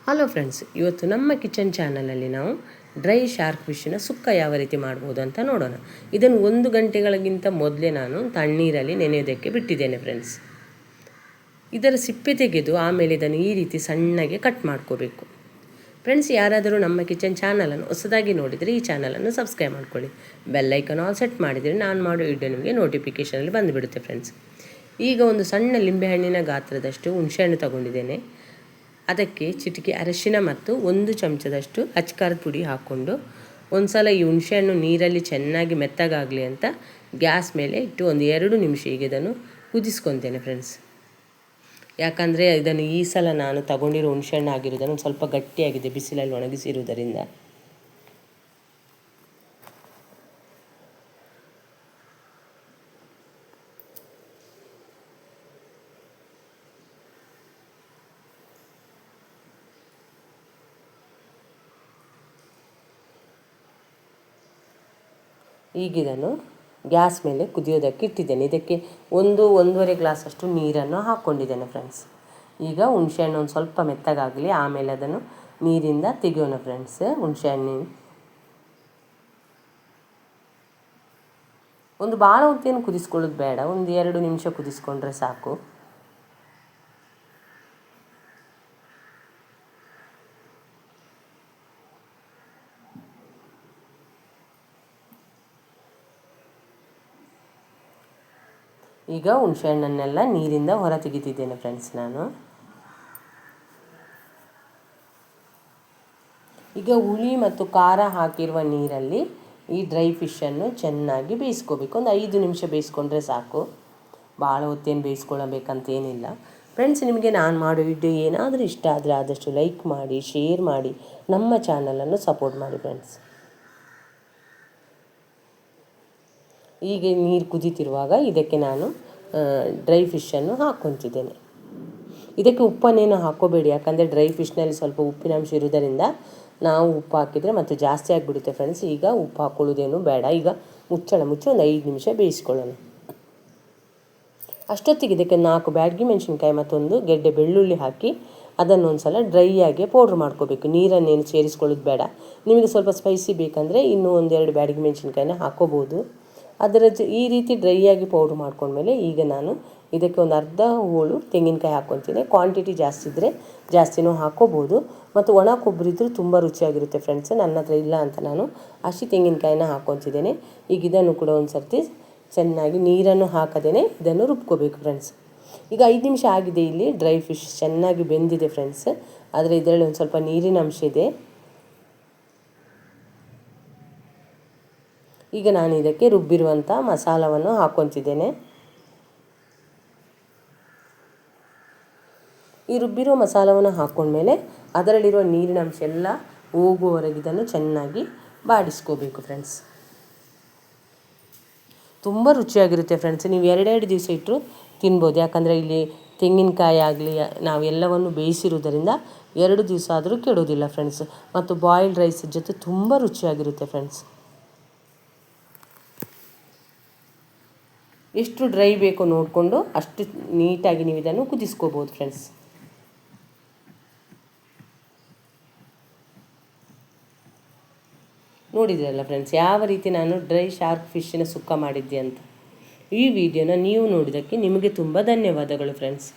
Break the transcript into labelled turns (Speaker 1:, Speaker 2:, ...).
Speaker 1: Hello friends, ಇವತ್ತು ನಮ್ಮ kitchen ಚಾನಲಲ್ಲಿ ನಾವು ಡ್ರೈ ಶಾರ್ಕ್ ಫಿಶ್ನ ಸುಕ್ಕ ಯಾವ ರೀತಿ ಮಾಡ್ಬೋದು ಅಂತ ನೋಡೋಣ. ಇದನ್ನು 1 ಗಂಟೆಗಳಿಗಿಂತ ಮೊದಲೇ ನಾನು ತಣ್ಣೀರಲ್ಲಿ ನೆನೆಯೋದಕ್ಕೆ ಬಿಟ್ಟಿದ್ದೇನೆ ಫ್ರೆಂಡ್ಸ್. ಇದರ ಸಿಪ್ಪೆ ತೆಗೆದು ಆಮೇಲೆ ಇದನ್ನು ಈ ರೀತಿ ಸಣ್ಣಗೆ ಕಟ್ ಮಾಡ್ಕೋಬೇಕು ಫ್ರೆಂಡ್ಸ್. ಯಾರಾದರೂ ನಮ್ಮ ಕಿಚನ್ ಚಾನಲನ್ನು ಹೊಸದಾಗಿ ನೋಡಿದರೆ ಈ ಚಾನಲನ್ನು ಸಬ್ಸ್ಕ್ರೈಬ್ ಮಾಡ್ಕೊಳ್ಳಿ. ಬೆಲ್ಲೈಕನ್ ಆಲ್ ಸೆಟ್ ಮಾಡಿದರೆ ನಾನು ಮಾಡೋ ವಿಡಿಯೋ ನಿಮಗೆ ನೋಟಿಫಿಕೇಷನಲ್ಲಿ ಬಂದುಬಿಡುತ್ತೆ ಫ್ರೆಂಡ್ಸ್. ಈಗ ಒಂದು ಸಣ್ಣ ಲಿಂಬೆಹಣ್ಣಿನ ಗಾತ್ರದಷ್ಟು ಹುಣಸೆಹಣ್ಣು ತಗೊಂಡಿದ್ದೇನೆ. ಅದಕ್ಕೆ ಚಿಟಿಕೆ ಅರಿಶಿನ ಮತ್ತು 1 ಚಮಚದಷ್ಟು ಅಚ್ಕಾರದ ಪುಡಿ ಹಾಕ್ಕೊಂಡು ಒಂದು ಸಲ ಈ ಹುಣಸೆಹಣ್ಣು ನೀರಲ್ಲಿ ಚೆನ್ನಾಗಿ ಮೆತ್ತಗಾಗಲಿ ಅಂತ ಗ್ಯಾಸ್ ಮೇಲೆ ಇಟ್ಟು ಒಂದು 2 ನಿಮಿಷ ಈಗ ಇದನ್ನು ಕುದಿಸ್ಕೊತೇನೆ ಫ್ರೆಂಡ್ಸ್. ಯಾಕಂದರೆ ಇದನ್ನು ಈ ಸಲ ನಾನು ತಗೊಂಡಿರೋ ಹುಣಸೆಹಣ್ಣು ಆಗಿರೋದನ್ನು ಸ್ವಲ್ಪ ಗಟ್ಟಿಯಾಗಿದೆ ಬಿಸಿಲಲ್ಲಿ ಒಣಗಿಸಿರುವುದರಿಂದ. ಈಗ ಇದನ್ನು ಗ್ಯಾಸ್ ಮೇಲೆ ಕುದಿಯೋದಕ್ಕೆ ಇಟ್ಟಿದ್ದೇನೆ. ಇದಕ್ಕೆ 1-1.5 ಗ್ಲಾಸಷ್ಟು ನೀರನ್ನು ಹಾಕ್ಕೊಂಡಿದ್ದೇನೆ ಫ್ರೆಂಡ್ಸ್. ಈಗ ಹುಣಸೆಹಣ್ಣು ಒಂದು ಸ್ವಲ್ಪ ಮೆತ್ತಗಾಗಲಿ, ಆಮೇಲೆ ಅದನ್ನು ನೀರಿಂದ ತೆಗೆಯೋಣ ಫ್ರೆಂಡ್ಸ್. ಹುಣಸೆಹಣ್ಣು ಒಂದು ಭಾಳ ಹೊತ್ತೇನು ಕುದಿಸ್ಕೊಳ್ಳೋದು ಬೇಡ, 1-2 ನಿಮಿಷ ಕುದಿಸ್ಕೊಂಡ್ರೆ ಸಾಕು. ಈಗ ಹುಣಸೆಹಣ್ಣನ್ನೆಲ್ಲ ನೀರಿಂದ ಹೊರ ತೆಗಿತಿದ್ದೇನೆ ಫ್ರೆಂಡ್ಸ್ ನಾನು. ಈಗ ಹುಳಿ ಮತ್ತು ಖಾರ ಹಾಕಿರುವ ನೀರಲ್ಲಿ ಈ ಡ್ರೈ ಫಿಶನ್ನು ಚೆನ್ನಾಗಿ ಬೇಯಿಸ್ಕೋಬೇಕು. ಒಂದು 5 ನಿಮಿಷ ಬೇಯಿಸ್ಕೊಂಡ್ರೆ ಸಾಕು, ಭಾಳ ಹೊತ್ತೇನು ಬೇಯಿಸ್ಕೊಳ್ಳಬೇಕಂತೇನಿಲ್ಲ ಫ್ರೆಂಡ್ಸ್. ನಿಮಗೆ ನಾನು ಮಾಡೋ ವಿಡಿಯೋ ಏನಾದರೂ ಇಷ್ಟ ಆದರೆ ಆದಷ್ಟು ಲೈಕ್ ಮಾಡಿ, ಶೇರ್ ಮಾಡಿ, ನಮ್ಮ ಚಾನಲನ್ನು ಸಪೋರ್ಟ್ ಮಾಡಿ ಫ್ರೆಂಡ್ಸ್. ಈಗ ನೀರು ಕುದೀತಿರುವಾಗ ಇದಕ್ಕೆ ನಾನು ಡ್ರೈ ಫಿಶನ್ನು ಹಾಕ್ಕೊತಿದ್ದೇನೆ. ಇದಕ್ಕೆ ಉಪ್ಪನ್ನೇನು ಹಾಕ್ಕೋಬೇಡಿ, ಯಾಕಂದರೆ ಡ್ರೈ ಫಿಶ್ನಲ್ಲಿ ಸ್ವಲ್ಪ ಉಪ್ಪಿನಂಶ ಇರೋದರಿಂದ ನಾವು ಉಪ್ಪು ಹಾಕಿದರೆ ಮತ್ತು ಜಾಸ್ತಿ ಆಗಿಬಿಡುತ್ತೆ ಫ್ರೆಂಡ್ಸ್. ಈಗ ಉಪ್ಪು ಹಾಕ್ಕೊಳ್ಳೋದೇನು ಬೇಡ. ಈಗ ಮುಚ್ಚಿ ಒಂದು 5 ನಿಮಿಷ ಬೇಯಿಸ್ಕೊಳ್ಳೋಣ. ಅಷ್ಟೊತ್ತಿಗೆ ಇದಕ್ಕೆ 4 ಬ್ಯಾಡಗಿ ಮೆಣಸಿನ್ಕಾಯಿ ಮತ್ತೊಂದು ಗೆಡ್ಡೆ ಬೆಳ್ಳುಳ್ಳಿ ಹಾಕಿ ಅದನ್ನು ಒಂದು ಸಲ ಡ್ರೈಯಾಗಿ ಪೌಡ್ರ್ ಮಾಡ್ಕೋಬೇಕು. ನೀರನ್ನೇನು ಸೇರಿಸ್ಕೊಳ್ಳೋದು ಬೇಡ. ನಿಮಗೆ ಸ್ವಲ್ಪ ಸ್ಪೈಸಿ ಬೇಕಂದರೆ ಇನ್ನೂ 1-2 ಬ್ಯಾಡಗಿ ಮೆಣಸಿನ್ಕಾಯಿನ ಹಾಕ್ಕೋಬೋದು. ಈ ರೀತಿ ಡ್ರೈಯಾಗಿ ಪೌಡ್ರ್ ಮಾಡ್ಕೊಂಡ್ಮೇಲೆ ಈಗ ನಾನು ಇದಕ್ಕೆ ಒಂದು ಅರ್ಧ ಹೋಳು ತೆಂಗಿನಕಾಯಿ ಹಾಕ್ಕೊತೀನಿ. ಕ್ವಾಂಟಿಟಿ ಜಾಸ್ತಿ ಇದ್ದರೆ ಜಾಸ್ತಿನೂ ಹಾಕ್ಕೋಬೋದು, ಮತ್ತು ಒಣ ಕೊಬ್ಬರಿ ಇದ್ದರೂ ತುಂಬ ರುಚಿಯಾಗಿರುತ್ತೆ ಫ್ರೆಂಡ್ಸ್. ನನ್ನ ಹತ್ರ ಇಲ್ಲ ಅಂತ ನಾನು ಹಸಿ ತೆಂಗಿನಕಾಯಿನ ಹಾಕ್ಕೊತಿದ್ದೇನೆ. ಈಗ ಇದನ್ನು ಕೂಡ ಒಂದು ಸರ್ತಿ ಚೆನ್ನಾಗಿ ನೀರನ್ನು ಹಾಕದೇನೆ ಇದನ್ನು ರುಬ್ಕೋಬೇಕು ಫ್ರೆಂಡ್ಸ್. ಈಗ 5 ನಿಮಿಷ ಆಗಿದೆ. ಇಲ್ಲಿ ಡ್ರೈ ಫಿಶ್ ಚೆನ್ನಾಗಿ ಬೆಂದಿದೆ ಫ್ರೆಂಡ್ಸ್, ಆದರೆ ಇದರಲ್ಲಿ ಒಂದು ಸ್ವಲ್ಪ ನೀರಿನ ಅಂಶ ಇದೆ. ಈಗ ನಾನು ಇದಕ್ಕೆ ರುಬ್ಬಿರುವಂಥ ಮಸಾಲವನ್ನು ಹಾಕ್ಕೊತಿದ್ದೇನೆ. ಈ ರುಬ್ಬಿರೋ ಮಸಾಲವನ್ನು ಹಾಕ್ಕೊಂಡ್ಮೇಲೆ ಅದರಲ್ಲಿರುವ ನೀರಿನ ಅಂಶ ಎಲ್ಲ ಹೋಗುವವರೆಗೆ ಇದನ್ನು ಚೆನ್ನಾಗಿ ಬಾಡಿಸ್ಕೋಬೇಕು ಫ್ರೆಂಡ್ಸ್. ತುಂಬ ರುಚಿಯಾಗಿರುತ್ತೆ ಫ್ರೆಂಡ್ಸ್. ನೀವು 2 ದಿವಸ ಇಟ್ಟರು ತಿನ್ಬೋದು, ಯಾಕಂದರೆ ಇಲ್ಲಿ ತೆಂಗಿನಕಾಯಿ ಆಗಲಿ ನಾವೆಲ್ಲವನ್ನು ಬೇಯಿಸಿರೋದರಿಂದ 2 ದಿವಸ ಆದರೂ ಕೆಡೋದಿಲ್ಲ ಫ್ರೆಂಡ್ಸ್. ಮತ್ತು ಬಾಯ್ಲ್ಡ್ ರೈಸ್ ಜೊತೆ ತುಂಬ ರುಚಿಯಾಗಿರುತ್ತೆ ಫ್ರೆಂಡ್ಸ್. ಎಷ್ಟು ಡ್ರೈ ಬೇಕೋ ನೋಡಿಕೊಂಡು ಅಷ್ಟು ನೀಟಾಗಿ ನೀವು ಇದನ್ನು ಕುದಿಸ್ಕೋಬೋದು ಫ್ರೆಂಡ್ಸ್. ನೋಡಿದ್ರಲ್ಲ ಫ್ರೆಂಡ್ಸ್ ಯಾವ ರೀತಿ ನಾನು ಡ್ರೈ ಶಾರ್ಕ್ ಫಿಶ್ಶಿನ ಸುಕ್ಕ ಮಾಡಿದ್ದೆ ಅಂತ. ಈ ವಿಡಿಯೋನ ನೀವು ನೋಡಿದ್ದಕ್ಕೆ ನಿಮಗೆ ತುಂಬ ಧನ್ಯವಾದಗಳು ಫ್ರೆಂಡ್ಸ್.